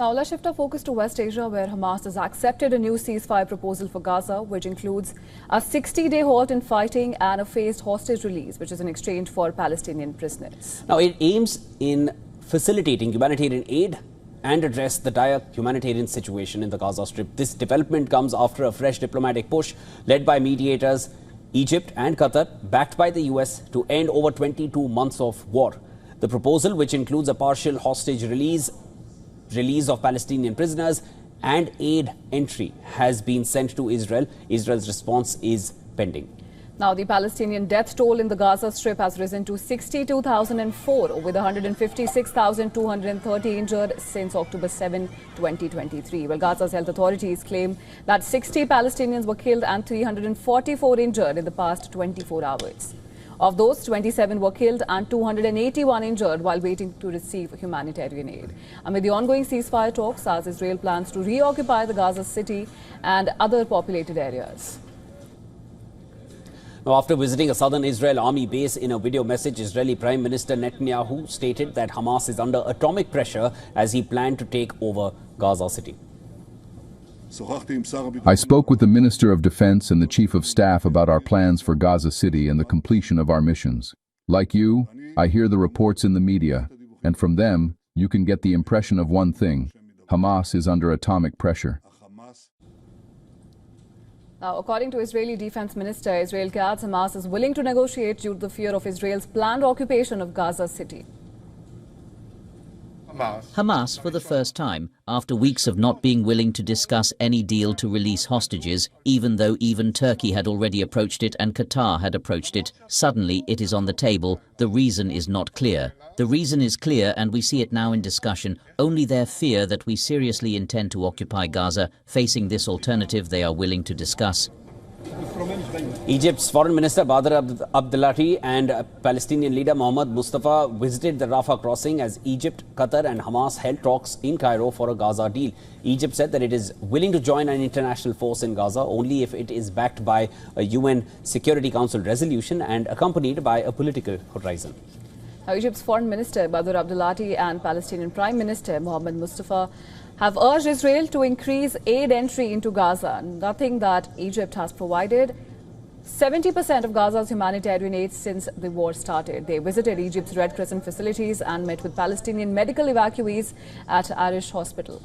Now let's shift our focus to West Asia, where Hamas has accepted a new ceasefire proposal for Gaza, which includes a 60-day halt in fighting and a phased hostage release, which is in exchange for Palestinian prisoners. Now it aims in facilitating humanitarian aid and address the dire humanitarian situation in the Gaza Strip. This development comes after a fresh diplomatic push led by mediators Egypt and Qatar, backed by the US, to end over 22 months of war. The proposal, which includes a partial hostage release of Palestinian prisoners and aid entry, has been sent to Israel. Israel's response is pending. Now, the Palestinian death toll in the Gaza Strip has risen to 62,004, with 156,230 injured since October 7, 2023. Well, Gaza's health authorities claim that 60 Palestinians were killed and 344 injured in the past 24 hours. Of those, 27 were killed and 281 injured while waiting to receive humanitarian aid. Amid the ongoing ceasefire talks, as Israel plans to reoccupy the Gaza city and other populated areas. Now, after visiting a southern Israel army base, in a video message, Israeli Prime Minister Netanyahu stated that Hamas is under atomic pressure as he planned to take over Gaza city. I spoke with the Minister of Defense and the Chief of Staff about our plans for Gaza City and the completion of our missions. Like you, I hear the reports in the media, and from them, you can get the impression of one thing: Hamas is under atomic pressure. Now, according to Israeli Defense Minister Israel-Gaza, Hamas is willing to negotiate due to the fear of Israel's planned occupation of Gaza City. Hamas, for the first time, after weeks of not being willing to discuss any deal to release hostages, even though even Turkey had already approached it and Qatar had approached it, suddenly it is on the table. The reason is not clear. The reason is clear, and we see it now in discussion. Only their fear that we seriously intend to occupy Gaza. Facing this alternative, they are willing to discuss. Egypt's Foreign Minister Badr Abdulati and Palestinian leader Mohammed Mustafa visited the Rafah crossing as Egypt, Qatar and Hamas held talks in Cairo for a Gaza deal. Egypt said that it is willing to join an international force in Gaza only if it is backed by a UN Security Council resolution and accompanied by a political horizon. Now, Egypt's Foreign Minister Badr Abdulati and Palestinian Prime Minister Mohammed Mustafa have urged Israel to increase aid entry into Gaza, nothing that Egypt has provided 70% of Gaza's humanitarian aid since the war started. They visited Egypt's Red Crescent facilities and met with Palestinian medical evacuees at Arish Hospital.